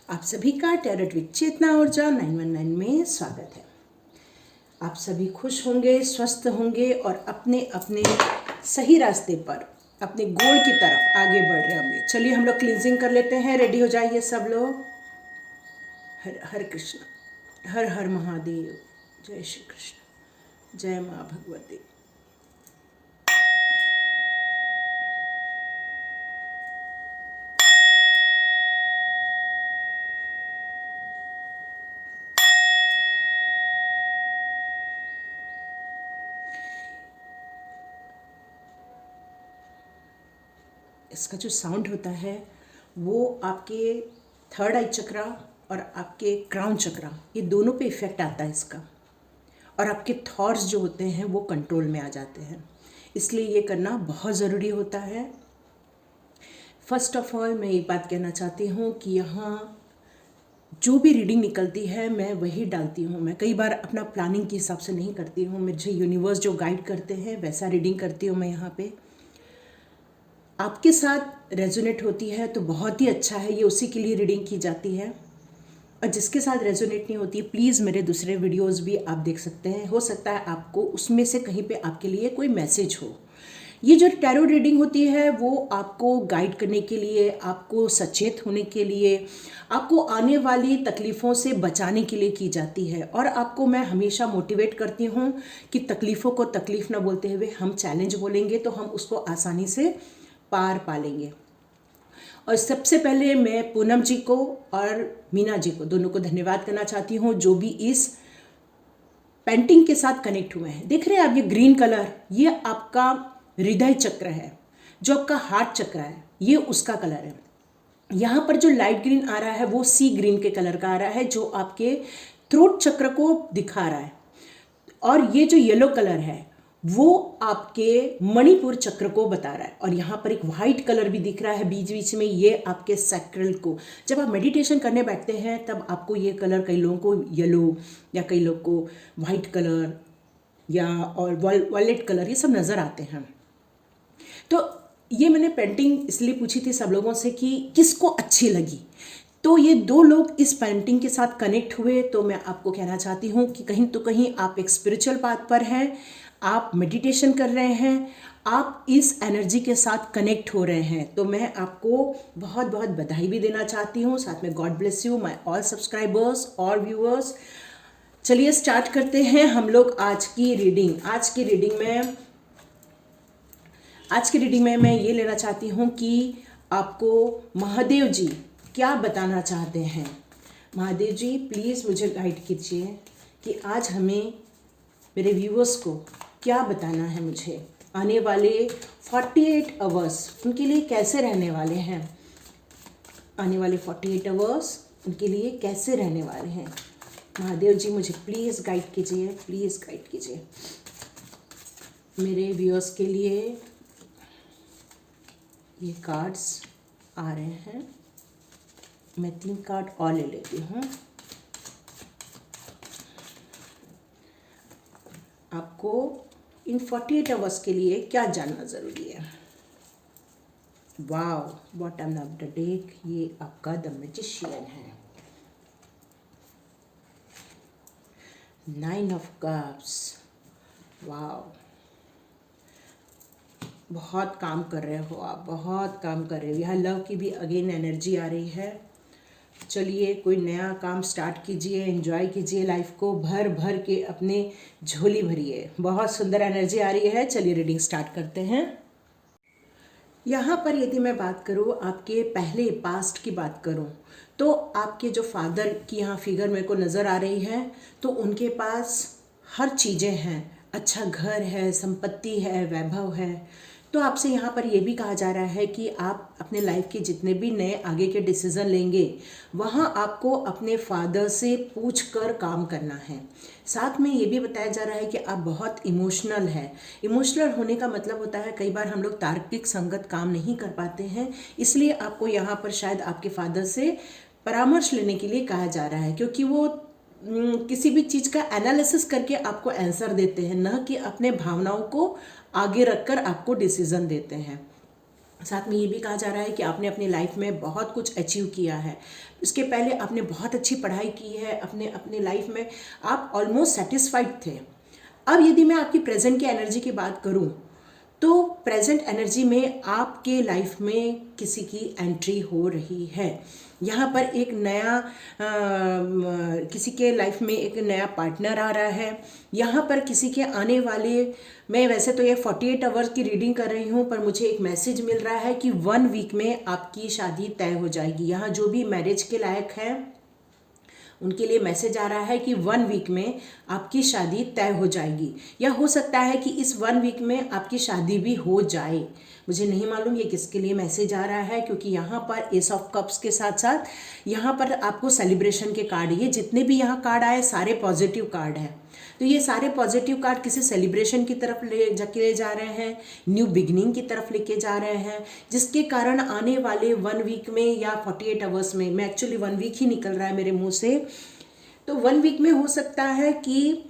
आप सभी का टैरोट विद चेतना ऊर्जा 919 में स्वागत है। आप सभी खुश होंगे, स्वस्थ होंगे और अपने अपने सही रास्ते पर अपने गोल की तरफ आगे बढ़ रहे होंगे। चलिए हम लोग क्लींजिंग कर लेते हैं। रेडी हो जाइए सब लोग। हर हर कृष्ण, हर हर महादेव, जय श्री कृष्ण, जय माँ भगवती। इसका जो साउंड होता है वो आपके थर्ड आई चक्रा और आपके क्राउन चक्रा, ये दोनों पे इफ़ेक्ट आता है इसका। और आपके थॉट्स जो होते हैं वो कंट्रोल में आ जाते हैं, इसलिए ये करना बहुत ज़रूरी होता है। फर्स्ट ऑफ ऑल मैं एक बात कहना चाहती हूँ कि यहाँ जो भी रीडिंग निकलती है मैं वही डालती हूँ। मैं कई बार अपना प्लानिंग के हिसाब से नहीं करती हूँ, मुझे यूनिवर्स जो गाइड करते हैं वैसा रीडिंग करती हूँ मैं यहाँ पे। आपके साथ रेजोनेट होती है तो बहुत ही अच्छा है, ये उसी के लिए रीडिंग की जाती है। और जिसके साथ रेजोनेट नहीं होती, प्लीज़ मेरे दूसरे वीडियोस भी आप देख सकते हैं, हो सकता है आपको उसमें से कहीं पे आपके लिए कोई मैसेज हो। ये जो टैरो रीडिंग होती है वो आपको गाइड करने के लिए, आपको सचेत होने के लिए, आपको आने वाली तकलीफ़ों से बचाने के लिए की जाती है। और आपको मैं हमेशा मोटिवेट करती हूँ कि तकलीफ़ों को तकलीफ़ ना बोलते हुए हम चैलेंज बोलेंगे तो हम उसको आसानी से पार पा लेंगे। और सबसे पहले मैं पूनम जी को और मीना जी को, दोनों को धन्यवाद करना चाहती हूँ जो भी इस पेंटिंग के साथ कनेक्ट हुए हैं। देख रहे हैं आप ये ग्रीन कलर, ये आपका हृदय चक्र है। जो आपका हार्ट चक्र है ये उसका कलर है। यहाँ पर जो लाइट ग्रीन आ रहा है वो सी ग्रीन के कलर का आ रहा है जो आपके थ्रोट चक्र को दिखा रहा है। और ये जो येलो कलर है वो आपके मणिपुर चक्र को बता रहा है। और यहाँ पर एक वाइट कलर भी दिख रहा है बीच बीच में, ये आपके सैक्रल को। जब आप मेडिटेशन करने बैठते हैं तब आपको ये कलर, कई लोगों को येलो या कई लोग को वाइट कलर या और वॉयलेट कलर, ये सब नज़र आते हैं। तो ये मैंने पेंटिंग इसलिए पूछी थी सब लोगों से कि किसको अच्छी लगी। तो ये दो लोग इस पेंटिंग के साथ कनेक्ट हुए, तो मैं आपको कहना चाहती हूँ कि कहीं तो कहीं आप एक स्पिरिचुअल पाथ पर हैं, आप मेडिटेशन कर रहे हैं, आप इस एनर्जी के साथ कनेक्ट हो रहे हैं। तो मैं आपको बहुत बहुत बधाई भी देना चाहती हूँ, साथ में God bless you my all subscribers और व्यूअर्स। चलिए स्टार्ट करते हैं हम लोग आज की रीडिंग। आज की रीडिंग में मैं ये लेना चाहती हूँ कि आपको महादेव जी क्या बताना चाहते हैं। महादेव जी प्लीज़ मुझे गाइड कीजिए कि आज हमें, मेरे व्यूअर्स को क्या बताना है। मुझे आने वाले 48 आवर्स उनके लिए कैसे रहने वाले हैं। आने वाले 48 आवर्स उनके लिए कैसे रहने वाले हैं। महादेव जी मुझे प्लीज़ गाइड कीजिए, प्लीज़ गाइड कीजिए। मेरे व्यूअर्स के लिए ये कार्ड्स आ रहे हैं, मैं 3 कार्ड और ले लेती हूँ। आपको इन 48 आवर्स के लिए क्या जानना ज़रूरी है। वाव, बॉटम ऑफ द डेक ये आपका द मैजिशियन है। 9 ऑफ कप्स, वाव, बहुत काम कर रहे हो आप, बहुत काम कर रहे हो। यहाँ लव की भी अगेन एनर्जी आ रही है। चलिए कोई नया काम स्टार्ट कीजिए, एंजॉय कीजिए लाइफ को, भर भर के अपने झोली भरिए। बहुत सुंदर एनर्जी आ रही है। चलिए रीडिंग स्टार्ट करते हैं। यहाँ पर यदि मैं बात करूँ, आपके पहले पास्ट की बात करूँ, तो आपके जो फादर की यहाँ फिगर मेरे को नज़र आ रही है, तो उनके पास हर चीज़ें हैं, अच्छा घर है, संपत्ति है, वैभव है। तो आपसे यहाँ पर यह भी कहा जा रहा है कि आप अपने लाइफ के जितने भी नए आगे के डिसीज़न लेंगे वहाँ आपको अपने फादर से पूछ कर काम करना है। साथ में ये भी बताया जा रहा है कि आप बहुत इमोशनल है। इमोशनल होने का मतलब होता है कई बार हम लोग तार्किक संगत काम नहीं कर पाते हैं, इसलिए आपको यहाँ पर शायद आपके फादर से परामर्श लेने के लिए कहा जा रहा है, क्योंकि वो किसी भी चीज़ का एनालिसिस करके आपको आंसर देते हैं, न कि अपने भावनाओं को आगे रखकर आपको डिसीज़न देते हैं। साथ में ये भी कहा जा रहा है कि आपने अपनी लाइफ में बहुत कुछ अचीव किया है। इसके पहले आपने बहुत अच्छी पढ़ाई की है, अपने लाइफ में आप ऑलमोस्ट सेटिस्फाइड थे। अब यदि मैं आपकी प्रेजेंट की एनर्जी की बात करूं तो प्रेजेंट एनर्जी में आपके लाइफ में किसी की एंट्री हो रही है। यहाँ पर एक नया किसी के लाइफ में एक नया पार्टनर आ रहा है। यहाँ पर किसी के आने वाले, मैं वैसे तो ये 48 आवर्स की रीडिंग कर रही हूँ, पर मुझे एक मैसेज मिल रहा है कि 1 वीक में आपकी शादी तय हो जाएगी। यहाँ जो भी मैरिज के लायक हैं उनके लिए मैसेज आ रहा है कि 1 वीक में आपकी शादी तय हो जाएगी, या हो सकता है कि इस 1 वीक में आपकी शादी भी हो जाए। मुझे नहीं मालूम ये किसके लिए मैसेज आ रहा है, क्योंकि यहाँ पर एस ऑफ कप्स के साथ साथ यहाँ पर आपको सेलिब्रेशन के कार्ड, ये जितने भी यहाँ कार्ड आए सारे पॉजिटिव कार्ड हैं। तो ये सारे पॉजिटिव कार्ड किसी सेलिब्रेशन की तरफ ले जा रहे हैं, न्यू बिगनिंग की तरफ लेके जा रहे हैं, जिसके कारण आने वाले 1 वीक में या 48 आवर्स में, मैं एक्चुअली 1 वीक ही निकल रहा है मेरे मुंह से, तो 1 वीक में हो सकता है कि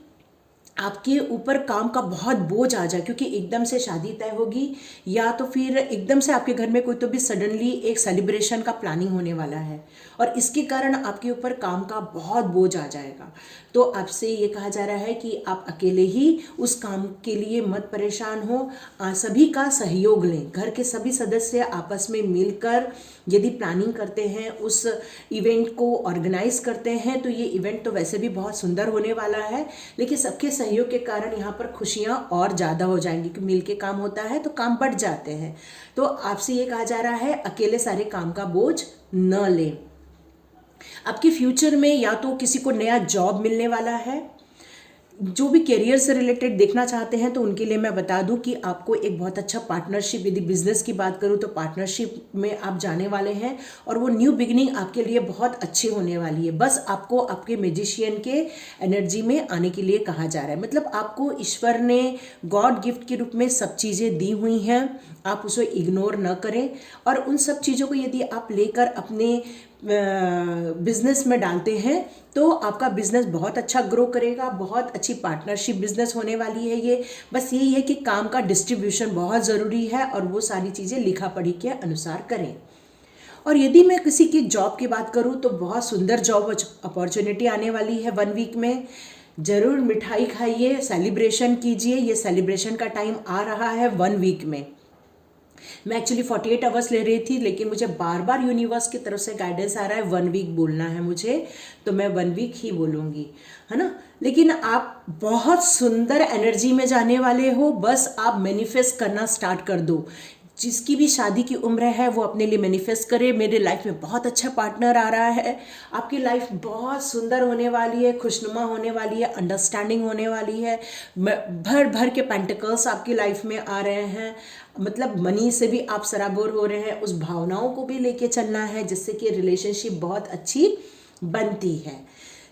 आपके ऊपर काम का बहुत बोझ आ जाए, क्योंकि एकदम से शादी तय होगी, या तो फिर एकदम से आपके घर में कोई तो भी सडनली एक सेलिब्रेशन का प्लानिंग होने वाला है, और इसके कारण आपके ऊपर काम का बहुत बोझ आ जाएगा। तो आपसे ये कहा जा रहा है कि आप अकेले ही उस काम के लिए मत परेशान हो, सभी का सहयोग लें। घर के सभी सदस्य आपस में मिलकर यदि प्लानिंग करते हैं, उस इवेंट को ऑर्गेनाइज करते हैं, तो ये इवेंट तो वैसे भी बहुत सुंदर होने वाला है, लेकिन सबके सहयोग के कारण यहाँ पर खुशियाँ और ज़्यादा हो जाएंगी, कि मिल के काम होता है तो काम बढ़ जाते हैं। तो आपसे ये कहा जा रहा है अकेले सारे काम का बोझ न लें। आपके फ्यूचर में या तो किसी को नया जॉब मिलने वाला है, जो भी करियर से रिलेटेड देखना चाहते हैं तो उनके लिए मैं बता दूं कि आपको एक बहुत अच्छा पार्टनरशिप, यदि बिजनेस की बात करूं तो पार्टनरशिप में आप जाने वाले हैं, और वो न्यू बिगिनिंग आपके लिए बहुत अच्छी होने वाली है। बस आपको आपके मैजिशियन के एनर्जी में आने के लिए कहा जा रहा है। मतलब आपको ईश्वर ने गॉड गिफ्ट के रूप में सब चीज़ें दी हुई हैं, आप उसे इग्नोर न करें, और उन सब चीज़ों को यदि आप लेकर अपने बिजनेस में डालते हैं तो आपका बिजनेस बहुत अच्छा ग्रो करेगा, बहुत अच्छी पार्टनरशिप बिजनेस होने वाली है ये। बस यही है कि काम का डिस्ट्रीब्यूशन बहुत ज़रूरी है, और वो सारी चीज़ें लिखा पढ़ी के अनुसार करें। और यदि मैं किसी की जॉब की बात करूं तो बहुत सुंदर जॉब अपॉर्चुनिटी आने वाली है 1 वीक में। ज़रूर मिठाई खाइए, सेलिब्रेशन कीजिए, ये सेलिब्रेशन का टाइम आ रहा है 1 वीक में। मैं एक्चुअली 48 आवर्स ले रही थी, लेकिन मुझे बार बार यूनिवर्स की तरफ से गाइडेंस आ रहा है 1 वीक बोलना है मुझे, तो मैं 1 वीक ही बोलूँगी, है ना। लेकिन आप बहुत सुंदर एनर्जी में जाने वाले हो, बस आप मैनिफेस्ट करना स्टार्ट कर दो। जिसकी भी शादी की उम्र है वो अपने लिए मैनिफेस्ट करे, मेरे लाइफ में बहुत अच्छा पार्टनर आ रहा है, आपकी लाइफ बहुत सुंदर होने वाली है, खुशनुमा होने वाली है, अंडरस्टैंडिंग होने वाली है, भर भर के पेंटिकल्स आपकी लाइफ में आ रहे हैं। मतलब मनी से भी आप सराबोर हो रहे हैं, उस भावनाओं को भी लेके चलना है जिससे कि रिलेशनशिप बहुत अच्छी बनती है।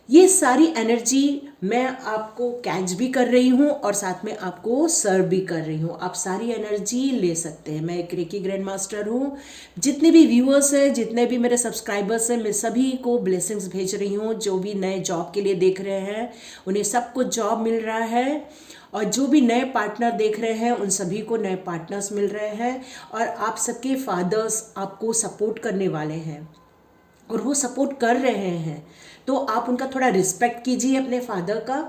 ये सारी एनर्जी मैं आपको कैच भी कर रही हूँ और साथ में आपको सर्व भी कर रही हूँ। आप सारी एनर्जी ले सकते हैं। मैं एक रेकी ग्रैंड मास्टर हूँ। जितने भी व्यूअर्स हैं, जितने भी मेरे सब्सक्राइबर्स हैं, मैं सभी को ब्लेसिंग्स भेज रही हूँ। जो भी नए जॉब के लिए देख रहे हैं उन्हें सबको जॉब मिल रहा है, और जो भी नए पार्टनर देख रहे हैं उन सभी को नए पार्टनर्स मिल रहे हैं, और आप सबके फादर्स आपको सपोर्ट करने वाले हैं और वो सपोर्ट कर रहे हैं। तो आप उनका थोड़ा रिस्पेक्ट कीजिए, अपने फादर का,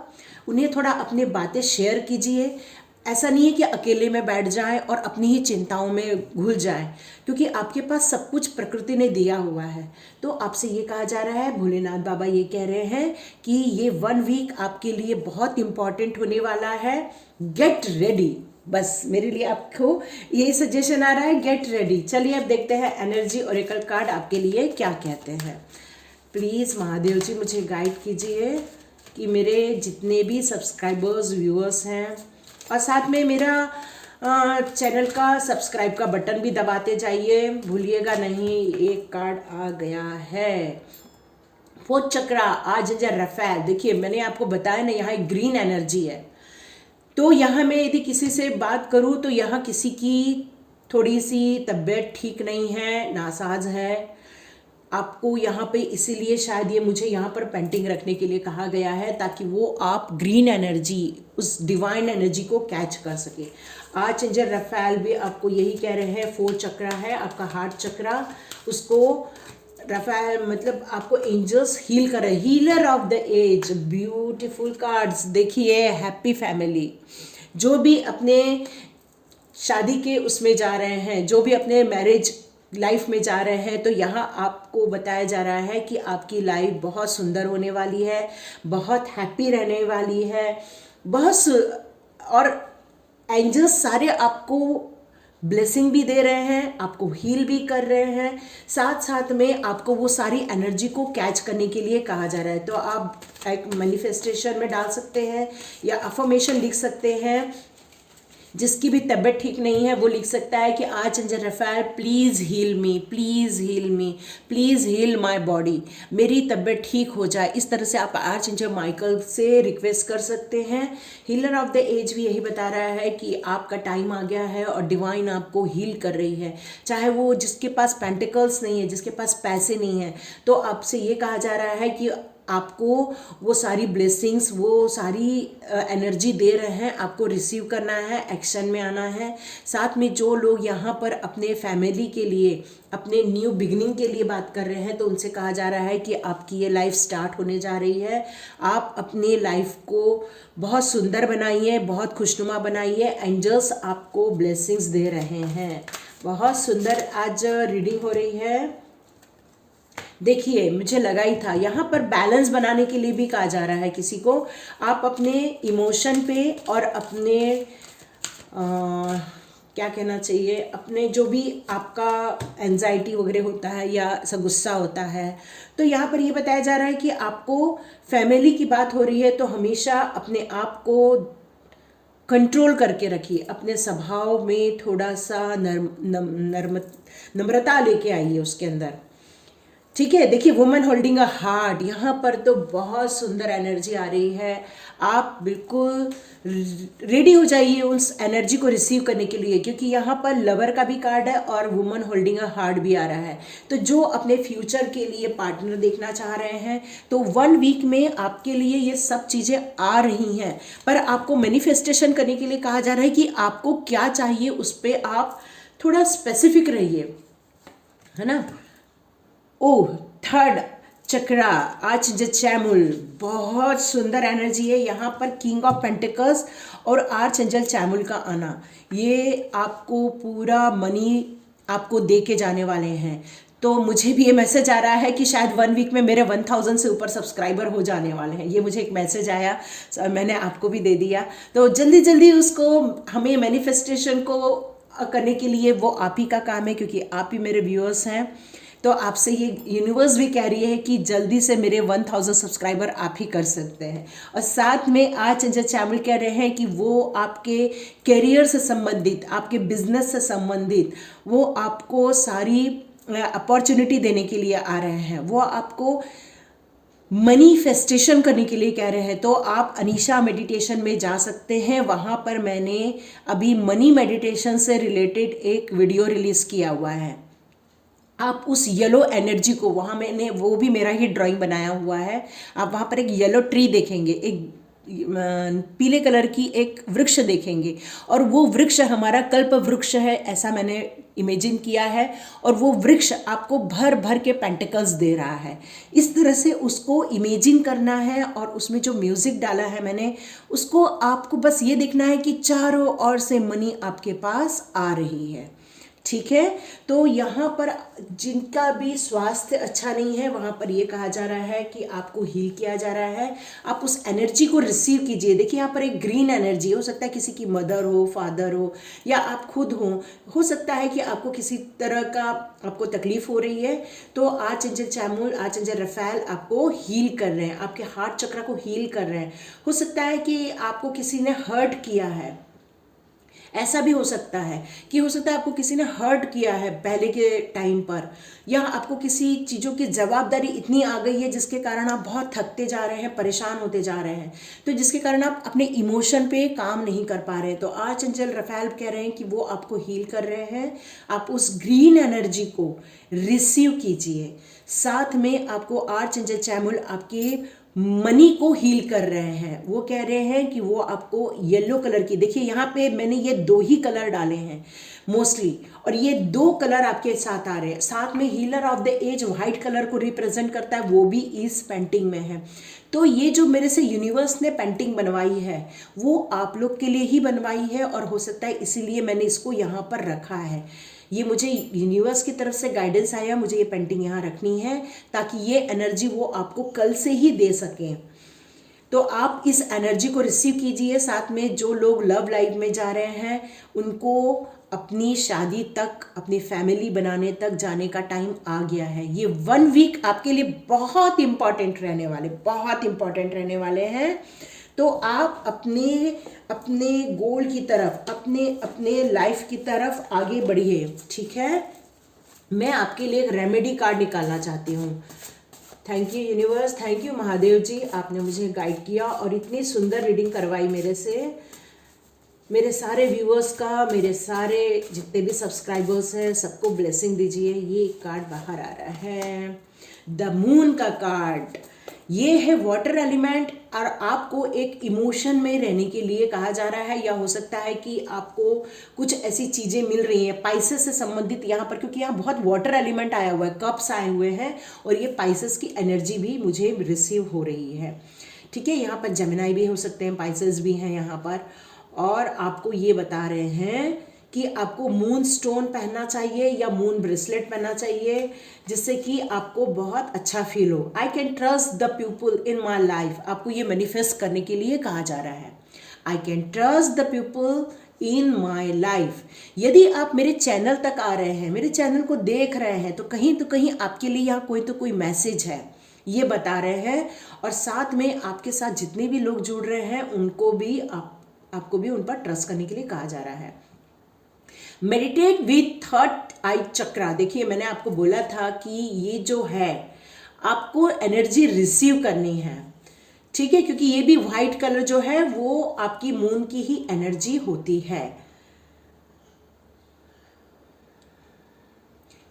उन्हें थोड़ा अपनी बातें शेयर कीजिए। ऐसा नहीं है कि अकेले में बैठ जाएं और अपनी ही चिंताओं में घुल जाएं, क्योंकि आपके पास सब कुछ प्रकृति ने दिया हुआ है। तो आपसे ये कहा जा रहा है, भोलेनाथ बाबा ये कह रहे हैं कि ये 1 वीक आपके लिए बहुत इम्पॉर्टेंट होने वाला है। Get ready. बस मेरे लिए आपको ये सजेशन आ रहा है, गेट रेडी। चलिए अब देखते हैं एनर्जी ओरेकल कार्ड आपके लिए क्या कहते हैं। प्लीज़ महादेव जी मुझे गाइड कीजिए कि मेरे जितने भी सब्सक्राइबर्स व्यूअर्स हैं, और साथ में मेरा चैनल का सब्सक्राइब का बटन भी दबाते जाइए, भूलिएगा नहीं। एक कार्ड आ गया है, 4th चक्रा, आज रफेल। देखिए मैंने आपको बताया ना, यहाँ एक ग्रीन एनर्जी है। तो यहाँ मैं यदि किसी से बात करूँ तो यहाँ किसी की थोड़ी सी तबीयत ठीक नहीं है, नासाज है, आपको यहाँ पे इसीलिए शायद ये मुझे यहाँ पर पेंटिंग रखने के लिए कहा गया है, ताकि वो आप ग्रीन एनर्जी, उस डिवाइन एनर्जी को कैच कर सके। आर्चएंजल रफेल भी आपको यही कह रहे हैं, 4 चक्रा है आपका हार्ट चक्रा, उसको रफेल मतलब आपको एंजल्स हील कर रहे हैं। Healer of the age, beautiful cards देखिए। हैप्पी फैमिली, जो भी अपने शादी के उसमें जा रहे हैं, जो भी अपने मैरिज लाइफ में जा रहे हैं, तो यहाँ आपको बताया जा रहा है कि आपकी लाइफ बहुत सुंदर होने वाली है, बहुत हैप्पी रहने वाली है, और एंजल्स सारे आपको ब्लेसिंग भी दे रहे हैं, आपको हील भी कर रहे हैं, साथ साथ में आपको वो सारी एनर्जी को कैच करने के लिए कहा जा रहा है। तो आप एक मैनिफेस्टेशन में डाल सकते हैं या अफर्मेशन लिख सकते हैं। जिसकी भी तबीयत ठीक नहीं है वो लिख सकता है कि archangel Raphael please heal me, please heal me, please heal my body, मेरी तबीयत ठीक हो जाए। इस तरह से आप आर्चएंजल माइकल से रिक्वेस्ट कर सकते हैं। हीलर ऑफ द एज भी यही बता रहा है कि आपका टाइम आ गया है और डिवाइन आपको हील कर रही है। चाहे वो जिसके पास पेंटिकल्स नहीं है, जिसके पास पैसे नहीं है, तो आपसे ये कहा जा रहा है कि आपको वो सारी ब्लेसिंग्स, वो सारी एनर्जी दे रहे हैं, आपको रिसीव करना है, एक्शन में आना है। साथ में जो लोग यहाँ पर अपने फैमिली के लिए, अपने न्यू बिगनिंग के लिए बात कर रहे हैं, तो उनसे कहा जा रहा है कि आपकी ये लाइफ स्टार्ट होने जा रही है। आप अपने लाइफ को बहुत सुंदर बनाइए, बहुत खुशनुमा बनाइए। एंजल्स आपको ब्लेसिंग्स दे रहे हैं। बहुत सुंदर आज रीडिंग हो रही है। देखिए, मुझे लगा ही था, यहाँ पर बैलेंस बनाने के लिए भी कहा जा रहा है किसी को। आप अपने इमोशन पे और अपने क्या कहना चाहिए, अपने जो भी आपका एंजाइटी वगैरह होता है या ऐसा गुस्सा होता है, तो यहाँ पर ये बताया जा रहा है कि आपको फैमिली की बात हो रही है तो हमेशा अपने आप को कंट्रोल करके रखिए। अपने स्वभाव में थोड़ा सा नम्रता लेके आइए उसके अंदर, ठीक है। देखिए, वुमन होल्डिंग अ हार्ट, यहाँ पर तो बहुत सुंदर एनर्जी आ रही है। आप बिल्कुल रेडी हो जाइए उस एनर्जी को रिसीव करने के लिए, क्योंकि यहाँ पर लवर का भी कार्ड है और वुमन होल्डिंग अ हार्ट भी आ रहा है। तो जो अपने फ्यूचर के लिए पार्टनर देखना चाह रहे हैं, तो 1 वीक में आपके लिए ये सब चीज़ें आ रही हैं। पर आपको मैनिफेस्टेशन करने के लिए कहा जा रहा है कि आपको क्या चाहिए, उस पर आप थोड़ा स्पेसिफिक रहिए, है ना। ओह, 3rd चक्रा, आर्चएंजल चैमुल, बहुत सुंदर एनर्जी है। यहाँ पर किंग ऑफ पेंटिकल्स और आर्चएंजल चैमुल का आना, ये आपको पूरा मनी आपको दे के जाने वाले हैं। तो मुझे भी ये मैसेज आ रहा है कि शायद 1 वीक में मेरे 1000 से ऊपर सब्सक्राइबर हो जाने वाले हैं। ये मुझे एक मैसेज आया, मैंने आपको भी दे दिया। तो जल्दी जल्दी उसको, हमें मैनिफेस्टेशन को करने के लिए वो आप ही का काम है, क्योंकि आप ही मेरे व्यूअर्स हैं। तो आपसे ये यूनिवर्स भी कह रही है कि जल्दी से मेरे 1000 सब्सक्राइबर आप ही कर सकते हैं। और साथ में आर्चएंजल चैमुल कह रहे हैं कि वो आपके करियर से संबंधित, आपके बिजनेस से संबंधित, वो आपको सारी अपॉर्चुनिटी देने के लिए आ रहे हैं। वो आपको मनीफेस्टेशन करने के लिए कह रहे हैं। तो आप अनीशा मेडिटेशन में जा सकते हैं। वहाँ पर मैंने अभी मनी मेडिटेशन से रिलेटेड एक वीडियो रिलीज़ किया हुआ है। आप उस येलो एनर्जी को, वहाँ मैंने वो भी मेरा ही ड्राइंग बनाया हुआ है। आप वहाँ पर एक येलो ट्री देखेंगे, एक पीले कलर की एक वृक्ष देखेंगे, और वो वृक्ष हमारा कल्प वृक्ष है, ऐसा मैंने इमेजिन किया है। और वो वृक्ष आपको भर भर के पेंटिकल्स दे रहा है। इस तरह से उसको इमेजिन करना है। और उसमें जो म्यूज़िक डाला है मैंने, उसको आपको बस ये देखना है कि चारों ओर से मनी आपके पास आ रही है, ठीक है। तो यहाँ पर जिनका भी स्वास्थ्य अच्छा नहीं है, वहाँ पर ये कहा जा रहा है कि आपको हील किया जा रहा है। आप उस एनर्जी को रिसीव कीजिए। देखिए, यहाँ पर एक ग्रीन एनर्जी, हो सकता है किसी की मदर हो, फादर हो, या आप खुद हो सकता है कि आपको किसी तरह का आपको तकलीफ हो रही है। तो आर्चएंजल चैमुल, आर्चएंजल रफेल आपको हील कर रहे हैं, आपके हार्ट चक्र को हील कर रहे हैं। हो सकता है कि आपको किसी ने हर्ट किया है, ऐसा भी हो सकता है कि हो सकता है आपको किसी ने हर्ट किया है पहले के टाइम पर, या आपको किसी चीज़ों की जवाबदारी इतनी आ गई है जिसके कारण आप बहुत थकते जा रहे हैं, परेशान होते जा रहे हैं, तो जिसके कारण आप अपने इमोशन पे काम नहीं कर पा रहे हैं। तो आर्चएंजल रफाएल कह रहे हैं कि वो आपको हील कर रहे हैं। आप उस ग्रीन एनर्जी को रिसीव कीजिए। साथ में आपको आर्चएंजल चैमुल आपके मनी को हील कर रहे हैं। वो कह रहे हैं कि वो आपको येलो कलर की, देखिए यहाँ पे मैंने ये 2 ही कलर डाले हैं मोस्टली, और ये 2 कलर आपके साथ आ रहे हैं। साथ में healer of the age white colour को रिप्रेजेंट करता है, वो भी इस पेंटिंग में है। तो ये जो मेरे से यूनिवर्स ने पेंटिंग बनवाई है वो आप लोग के लिए ही बनवाई है, और हो सकता है इसीलिए मैंने इसको यहाँ पर रखा है। ये मुझे यूनिवर्स की तरफ से गाइडेंस आया, मुझे ये पेंटिंग यहाँ रखनी है ताकि ये एनर्जी वो आपको कल से ही दे सकें। तो आप इस एनर्जी को रिसीव कीजिए। साथ में जो लोग लव लाइफ में जा रहे हैं उनको अपनी शादी तक, अपनी फैमिली बनाने तक जाने का टाइम आ गया है। ये 1 वीक आपके लिए बहुत इंपॉर्टेंट रहने वाले, बहुत इंपॉर्टेंट रहने वाले हैं। तो आप अपने अपने गोल की तरफ, अपने अपने लाइफ की तरफ आगे बढ़िए, ठीक है। मैं आपके लिए एक रेमेडी कार्ड निकालना चाहती हूँ। Thank you universe, thank you Mahadev ji, आपने मुझे गाइड किया और इतनी सुंदर रीडिंग करवाई मेरे से। मेरे सारे व्यूअर्स का, मेरे सारे जितने भी सब्सक्राइबर्स हैं, सबको ब्लेसिंग दीजिए। ये कार्ड बाहर आ रहा है, द मून का कार्ड। ये है वाटर एलिमेंट, और आपको एक इमोशन में रहने के लिए कहा जा रहा है, या हो सकता है कि आपको कुछ ऐसी चीज़ें मिल रही हैं पाइसेस से संबंधित यहाँ पर, क्योंकि यहाँ बहुत वाटर एलिमेंट आया हुआ है, कप्स आए हुए हैं, और ये पाइसेस की एनर्जी भी मुझे रिसीव हो रही है, ठीक है। यहाँ पर जेमिनाई भी हो सकते हैं, पाइसेस भी हैं यहाँ पर, और आपको ये बता रहे हैं कि आपको मून स्टोन पहनना चाहिए या मून ब्रेसलेट पहनना चाहिए, जिससे कि आपको बहुत अच्छा फील हो। I can trust the people in my life, आपको ये मैनिफेस्ट करने के लिए कहा जा रहा है। I can trust the people in my life. यदि आप मेरे चैनल तक आ रहे हैं, मेरे चैनल को देख रहे हैं, तो कहीं आपके लिए यहाँ कोई तो कोई मैसेज है, ये बता रहे हैं। और साथ में आपके साथ जितने भी लोग जुड़ रहे हैं उनको भी आपको भी उन पर ट्रस्ट करने के लिए कहा जा रहा है। मेडिटेट विथ थर्ड आई चक्रा। देखिए मैंने आपको बोला था कि ये जो है आपको एनर्जी रिसीव करनी है, ठीक है, क्योंकि ये भी व्हाइट कलर जो है वो आपकी मून की ही एनर्जी होती है।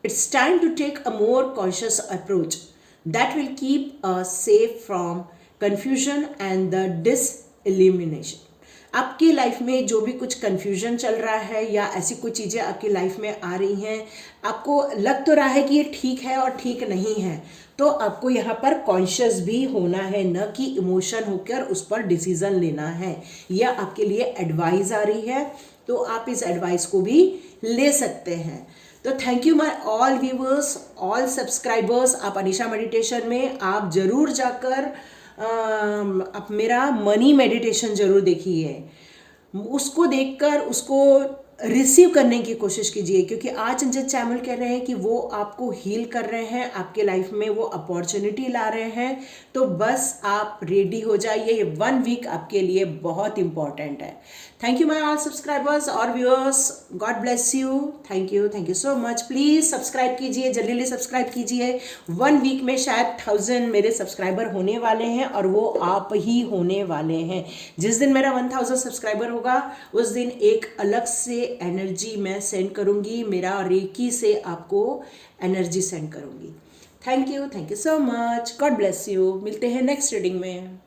It's time to take a more conscious approach that will keep us safe from confusion and the disillusionment. आपकी लाइफ में जो भी कुछ कंफ्यूजन चल रहा है या ऐसी कोई चीज़ें आपकी लाइफ में आ रही हैं, आपको लग तो रहा है कि ये ठीक है और ठीक नहीं है, तो आपको यहाँ पर कॉन्शियस भी होना है, न कि इमोशन होकर उस पर डिसीजन लेना है। यह आपके लिए एडवाइस आ रही है, तो आप इस एडवाइस को भी ले सकते हैं। तो thank you my all viewers, all subscribers. आप अनीशा मेडिटेशन में आप ज़रूर जाकर आप मेरा मनी मेडिटेशन ज़रूर देखिए, उसको देखकर उसको रिसीव करने की कोशिश कीजिए, क्योंकि आर्चएंजल चैमुल कह रहे हैं कि वो आपको हील कर रहे हैं, आपके लाइफ में वो अपॉर्चुनिटी ला रहे हैं। तो बस आप रेडी हो जाइए, ये 1 वीक आपके लिए बहुत इंपॉर्टेंट है। Thank you my all subscribers और viewers, God bless you, thank you so much. Please subscribe कीजिए, जल्दी सब्सक्राइब कीजिए। 1 वीक में शायद 1000 मेरे सब्सक्राइबर होने वाले हैं, और वो आप ही होने वाले हैं। जिस दिन मेरा 1000 सब्सक्राइबर होगा उस दिन एक अलग से एनर्जी मैं सेंड करूंगी, मेरा रेकी से आपको एनर्जी सेंड करूंगी। Thank you so much, God bless you. मिलते हैं नेक्स्ट रीडिंग में।